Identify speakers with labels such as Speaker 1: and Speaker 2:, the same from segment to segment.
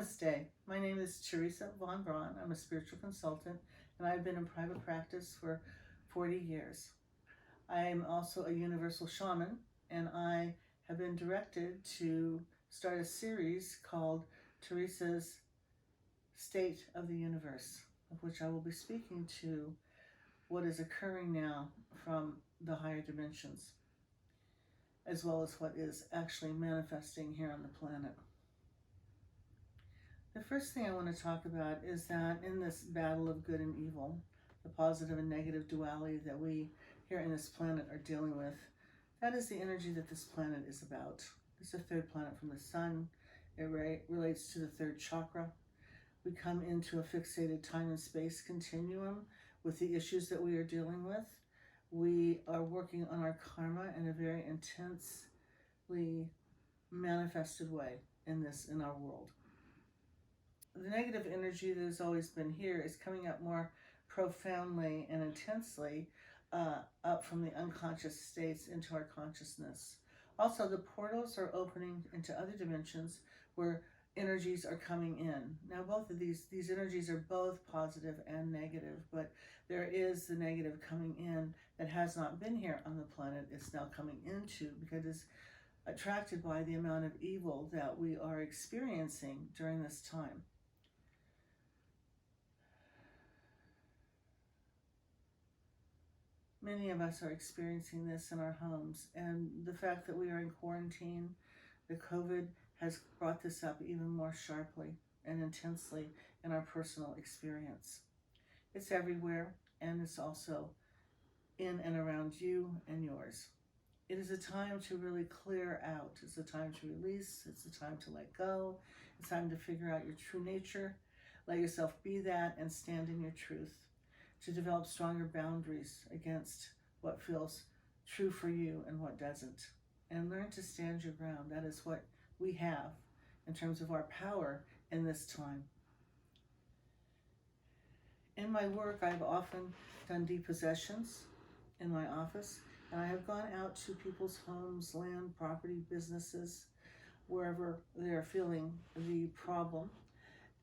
Speaker 1: Namaste. My name is Teresa Von Braun. I'm a spiritual consultant and I've been in private practice for 40 years. I am also a universal shaman and I have been directed to start a series called Teresa's State of the Universe, of which I will be speaking to what is occurring now from the higher dimensions, as well as what is actually manifesting here on the planet. The first thing I want to talk about is that in this battle of good and evil, the positive and negative duality that we here in this planet are dealing with, that is the energy that this planet is about. It's the third planet from the sun. It relates to the third chakra. We come into a fixated time and space continuum with the issues that we are dealing with. We are working on our karma in a very intensely manifested way in our world. The negative energy that has always been here is coming up more profoundly and intensely up from the unconscious states into our consciousness. Also, the portals are opening into other dimensions where energies are coming in. Now, both of these energies are both positive and negative, but there is the negative coming in that has not been here on the planet. It's now coming into because it's attracted by the amount of evil that we are experiencing during this time. Many of us are experiencing this in our homes, and the fact that we are in quarantine, the COVID has brought this up even more sharply and intensely in our personal experience. It's everywhere, and it's also in and around you and yours. It is a time to really clear out. It's a time to release. It's a time to let go. It's time to figure out your true nature. Let yourself be that and stand in your truth. To develop stronger boundaries against what feels true for you and what doesn't. And learn to stand your ground. That is what we have in terms of our power in this time. In my work, I've often done depossessions in my office, and I have gone out to people's homes, land, property, businesses, wherever they're feeling the problem.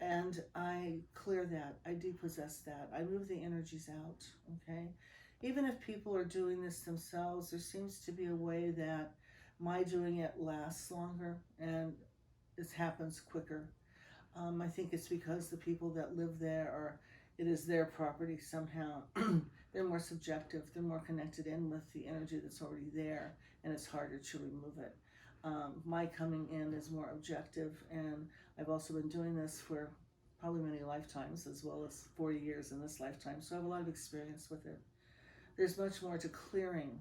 Speaker 1: And I clear that, I depossess that, I move the energies out, okay? Even if people are doing this themselves, there seems to be a way that my doing it lasts longer and it happens quicker. I think it's because the people that live there it is their property somehow. They're more subjective, they're more connected in with the energy that's already there, and it's harder to remove it. My coming in is more objective, and I've also been doing this for probably many lifetimes, as well as 40 years in this lifetime, so I have a lot of experience with it. There's much more to clearing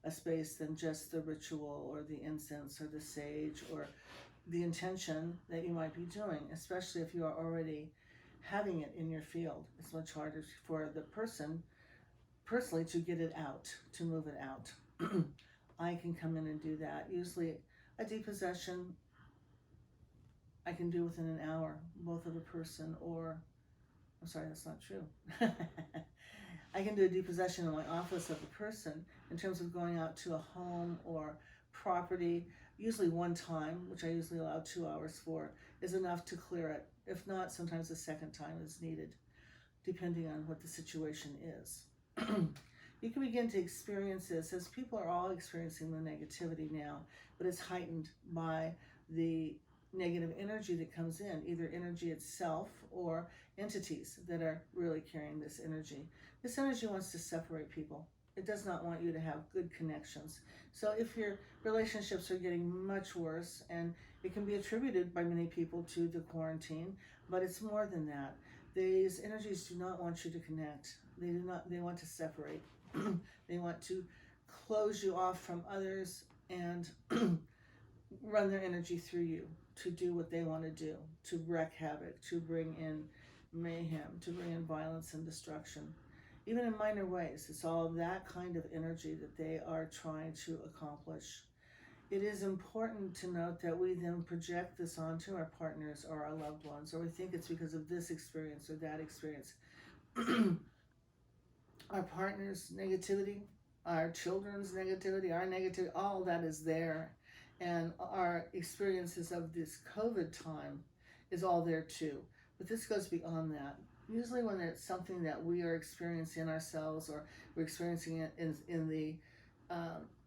Speaker 1: a space than just the ritual or the incense or the sage or the intention that you might be doing, especially if you are already having it in your field. It's much harder for the person personally to get it out, to move it out. I can come in and do that. Usually a depossession I can do within an hour, both of a person or, I'm sorry, that's not true. I can do a depossession in my office of a person in terms of going out to a home or property, usually one time, which I usually allow 2 hours for, is enough to clear it. If not, sometimes a second time is needed, depending on what the situation is. You can begin to experience this as people are all experiencing the negativity now, but it's heightened by the negative energy that comes in, either energy itself or entities that are really carrying this energy. This energy wants to separate people. It does not want you to have good connections. So if your relationships are getting much worse, and it can be attributed by many people to the quarantine, but it's more than that. These energies do not want you to connect. They want to separate. They want to close you off from others and run their energy through you to do what they want to do, to wreak havoc, to bring in mayhem, to bring in violence and destruction. Even in minor ways, it's all that kind of energy that they are trying to accomplish. It is important to note that we then project this onto our partners or our loved ones, or we think it's because of this experience or that experience. Our partner's negativity, our children's negativity, our negativity, all that is there. And our experiences of this COVID time is all there too. But this goes beyond that. Usually, when it's something that we are experiencing ourselves, or we're experiencing it in the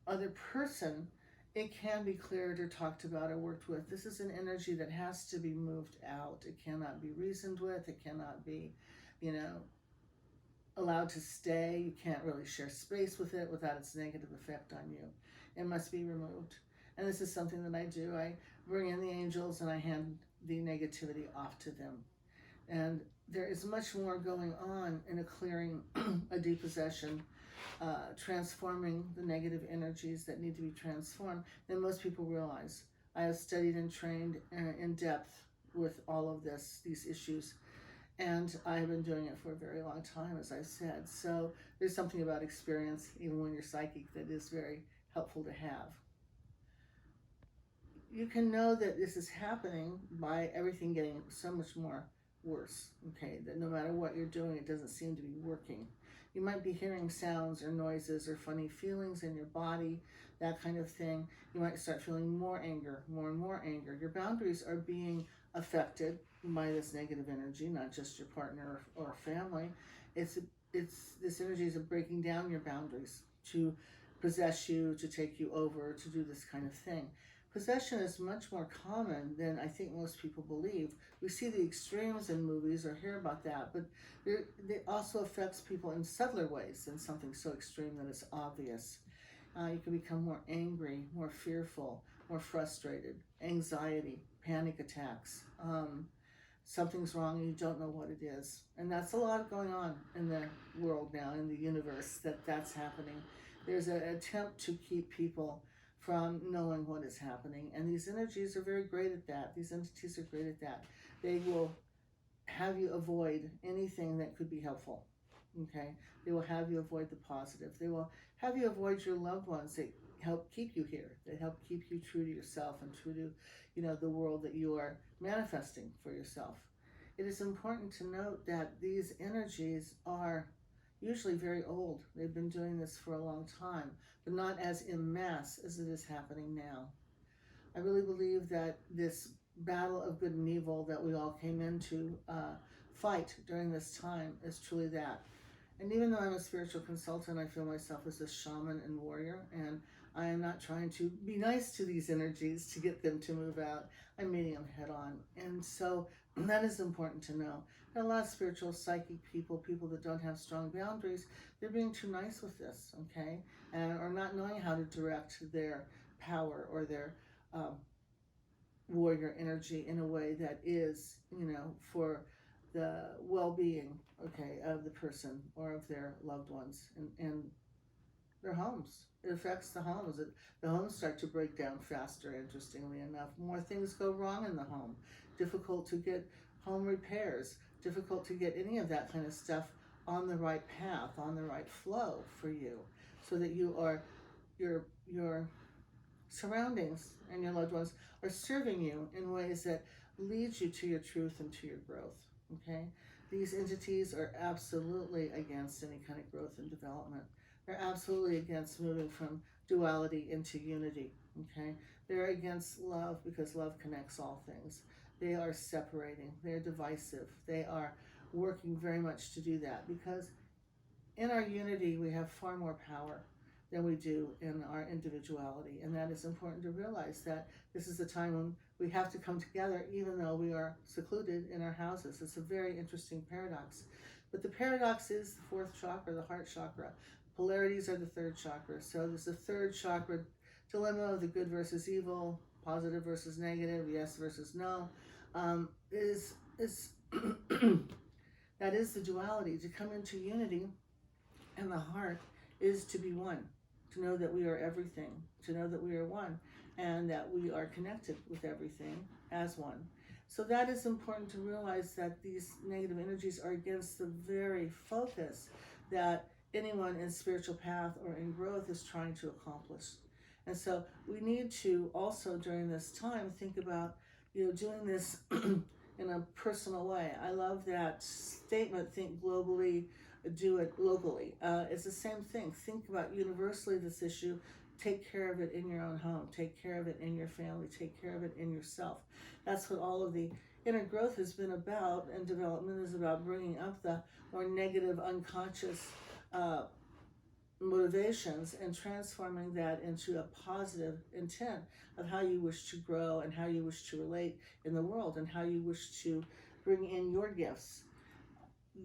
Speaker 1: other person, it can be cleared or talked about or worked with. This is an energy that has to be moved out. It cannot be reasoned with. It cannot be, you know, allowed to stay. You can't really share space with it without its negative effect on you. It must be removed. And this is something that I do. I bring in the angels and I hand the negativity off to them. And there is much more going on in a clearing, a depossession, transforming the negative energies that need to be transformed than most people realize. I have studied and trained in depth with all of these issues, and I've been doing it for a very long time, as I said. So there's something about experience, even when you're psychic, that is very helpful to have. You can know that this is happening by everything getting so much more worse, okay? That no matter what you're doing, it doesn't seem to be working. You might be hearing sounds or noises or funny feelings in your body, that kind of thing. You might start feeling more anger, more and more anger. Your boundaries are being affected by this negative energy, not just your partner or family. It's this energy is breaking down your boundaries to possess you, to take you over, to do this kind of thing. Possession is much more common than I think most people believe. We see the extremes in movies or hear about that, but it also affects people in subtler ways than something so extreme that it's obvious. You can become more angry, more fearful, more frustrated, anxiety, panic attacks. Something's wrong and you don't know what it is. And that's a lot going on in the world now, in the universe, that's happening. There's an attempt to keep people from knowing what is happening. And these energies are very great at that. These entities are great at that. They will have you avoid anything that could be helpful. Okay? They will have you avoid the positive. They will have you avoid your loved ones that help keep you here. They help keep you true to yourself and true to, the world that you are manifesting for yourself. It is important to note that these energies are usually very old. They've been doing this for a long time, but not as en masse as it is happening now. I really believe that this battle of good and evil that we all came into fight during this time is truly that. And even though I'm a spiritual consultant, I feel myself as a shaman and warrior, and I am not trying to be nice to these energies to get them to move out. I'm meeting them head on. And so that is important to know. There are a lot of spiritual, psychic people that don't have strong boundaries. They're being too nice with this, okay? Or not knowing how to direct their power or their warrior energy in a way that is, for the well-being, okay, of the person or of their loved ones and their homes. It affects the homes. The homes start to break down faster, interestingly enough. More things go wrong in the home. Difficult to get home repairs. Difficult to get any of that kind of stuff on the right path, on the right flow for you, so that your surroundings and your loved ones are serving you in ways that lead you to your truth and to your growth, okay? These entities are absolutely against any kind of growth and development. They're absolutely against moving from duality into unity, okay? They're against love because love connects all things. They are separating. They're divisive. They are working very much to do that because in our unity we have far more power than we do in our individuality. And that is important to realize, that this is a time when we have to come together even though we are secluded in our houses. It's a very interesting paradox. But the paradox is the fourth chakra, the heart chakra. Polarities are the third chakra. So there's the third chakra dilemma of the good versus evil, positive versus negative, yes versus no. That is the duality. To come into unity in the heart is to be one, to know that we are everything, to know that we are one, and that we are connected with everything as one. So that is important to realize, that these negative energies are against the very focus that anyone in spiritual path or in growth is trying to accomplish. And so we need to also during this time think about, doing this in a personal way. I love that statement, think globally, do it locally. It's the same thing. Think about universally this issue. Take care of it in your own home. Take care of it in your family. Take care of it in yourself. That's what all of the inner growth has been about, and development is about bringing up the more negative, unconscious uh, motivations and transforming that into a positive intent of how you wish to grow and how you wish to relate in the world and how you wish to bring in your gifts.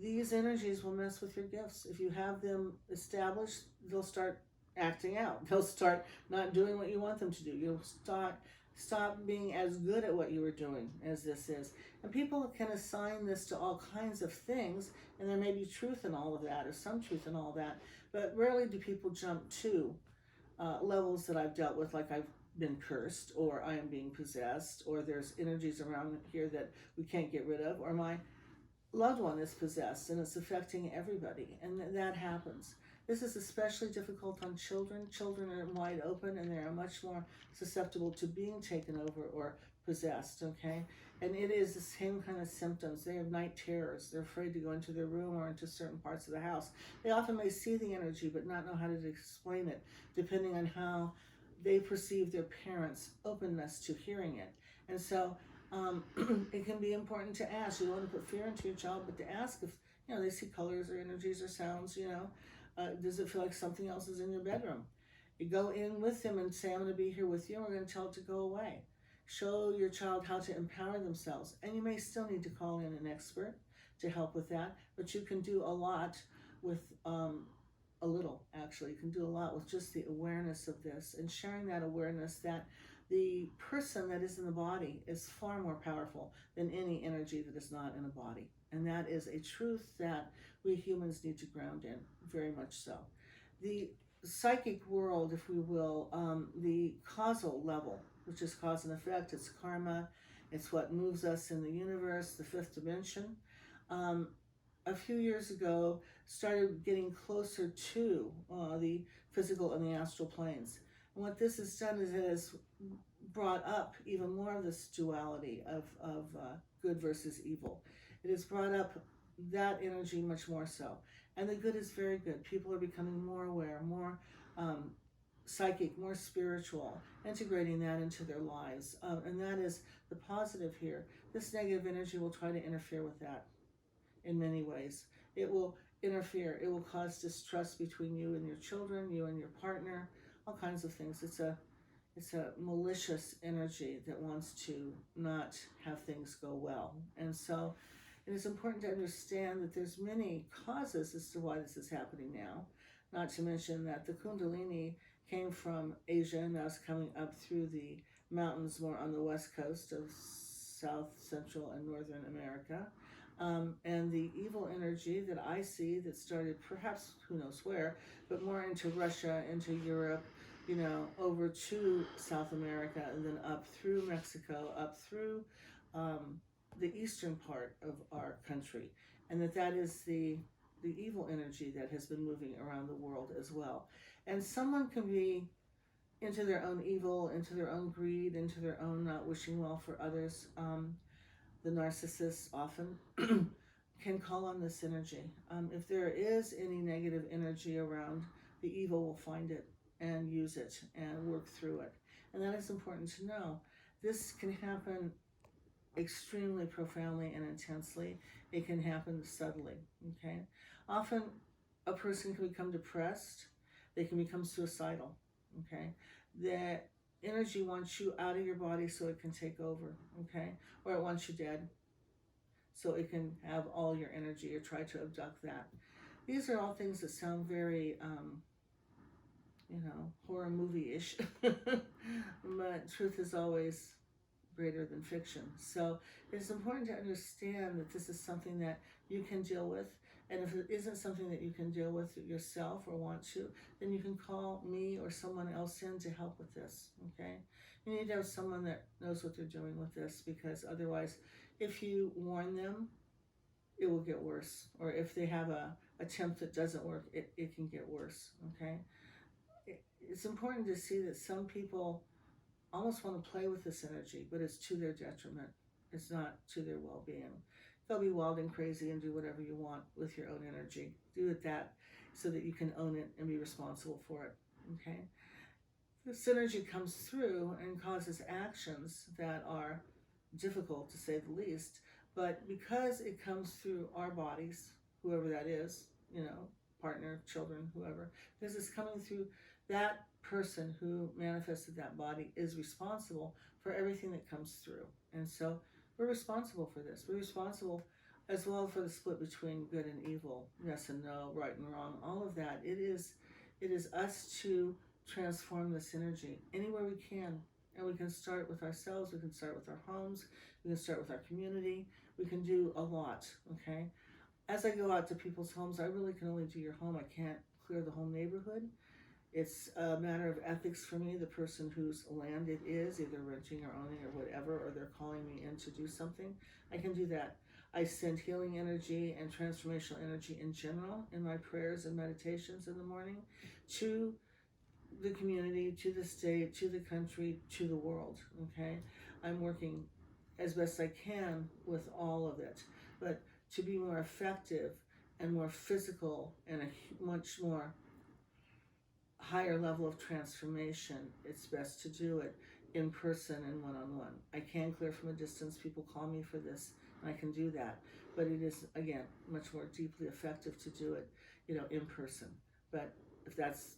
Speaker 1: These energies will mess with your gifts. If you have them established, they'll start acting out. They'll start not doing what you want them to do. You'll stop being as good at what you were doing as this is. And people can assign this to all kinds of things, and there may be truth in all of that, or some truth in all that, but rarely do people jump to levels that I've dealt with, like I've been cursed, or I am being possessed, or there's energies around here that we can't get rid of, or my loved one is possessed and it's affecting everybody, and that happens. This is especially difficult on children. Children are wide open and they are much more susceptible to being taken over or possessed, okay? And it is the same kind of symptoms. They have night terrors. They're afraid to go into their room or into certain parts of the house. They often may see the energy but not know how to explain it, depending on how they perceive their parents' openness to hearing it. And so it can be important to ask. You don't want to put fear into your child, but to ask if they see colors or energies or sounds. Does it feel like something else is in your bedroom? You go in with them and say, "I'm going to be here with you. And we're going to tell it to go away." Show your child how to empower themselves, and you may still need to call in an expert to help with that. But you can do a lot with a little. Actually, you can do a lot with just the awareness of this and sharing that awareness that the person that is in the body is far more powerful than any energy that is not in a body. And that is a truth that we humans need to ground in, very much so. The psychic world, if we will, the causal level, which is cause and effect, it's karma, it's what moves us in the universe, the fifth dimension. A few years ago, started getting closer to the physical and the astral planes. And what this has done is it has brought up even more of this duality of good versus evil. It has brought up that energy much more so. And the good is very good. People are becoming more aware, more psychic, more spiritual, integrating that into their lives. And that is the positive here. This negative energy will try to interfere with that in many ways. It will interfere. It will cause distrust between you and your children, you and your partner, all kinds of things. It's a malicious energy that wants to not have things go well. And so it is important to understand that there's many causes as to why this is happening now. Not to mention that the Kundalini came from Asia and now is coming up through the mountains more on the west coast of South, Central, and Northern America. And the evil energy that I see that started perhaps who knows where, but more into Russia, into Europe, over to South America, and then up through Mexico, up through the eastern part of our country. And that is the evil energy that has been moving around the world as well. And someone can be into their own evil, into their own greed, into their own not wishing well for others. The narcissists often can call on this energy. If there is any negative energy around, the evil will find it and use it and work through it. And that is important to know. This can happen extremely profoundly and intensely. It can happen subtly, okay? Often a person can become depressed. They can become suicidal, okay? The energy wants you out of your body so it can take over, okay? Or it wants you dead so it can have all your energy or try to abduct that. These are all things that sound very, horror movie-ish, but truth is always greater than fiction. So it's important to understand that this is something that you can deal with. And if it isn't something that you can deal with yourself or want to, then you can call me or someone else in to help with this, okay? You need to have someone that knows what they're doing with this, because otherwise, if you warn them, it will get worse. Or if they have a attempt that doesn't work, it can get worse, okay? It's important to see that some people almost want to play with this energy, but it's to their detriment. It's not to their well-being. They'll be wild and crazy and do whatever you want with your own energy. Do it that so that you can own it and be responsible for it, okay? This energy comes through and causes actions that are difficult to say the least. But because it comes through our bodies, whoever that is, partner, children, whoever, because it's coming through that person who manifested that body is responsible for everything that comes through. And so we're responsible for this. We're responsible as well for the split between good and evil, yes and no, right and wrong, all of that. It is us to transform this energy anywhere we can. And we can start with ourselves, we can start with our homes, we can start with our community, we can do a lot, okay? As I go out to people's homes, I really can only do your home. I can't clear the whole neighborhood. It's a matter of ethics for me, the person whose land it is, either renting or owning or whatever, or they're calling me in to do something. I can do that. I send healing energy and transformational energy in general in my prayers and meditations in the morning to the community, to the state, to the country, to the world, okay? I'm working as best I can with all of it. But to be more effective and more physical and a much more higher level of transformation, it's best to do it in person and one-on-one. I can clear from a distance. People call me for this, and I can do that. But it is, again, much more deeply effective to do it, in person. But if that's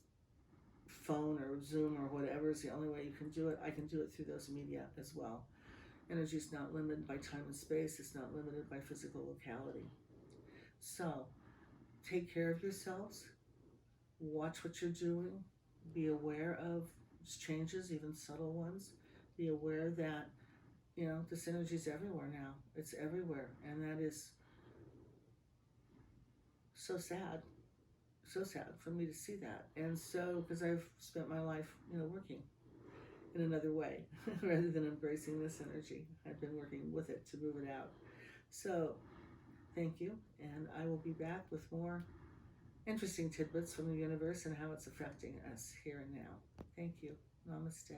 Speaker 1: phone or Zoom or whatever is the only way you can do it, I can do it through those media as well. Energy is not limited by time and space. It's not limited by physical locality. So, take care of yourselves. Watch what you're doing. Be aware of changes, even subtle ones. Be aware that, this energy is everywhere now. It's everywhere. And that is so sad. So sad for me to see that. And so, because I've spent my life, working in another way rather than embracing this energy. I've been working with it to move it out. So, thank you. And I will be back with more interesting tidbits from the universe and how it's affecting us here and now. Thank you. Namaste.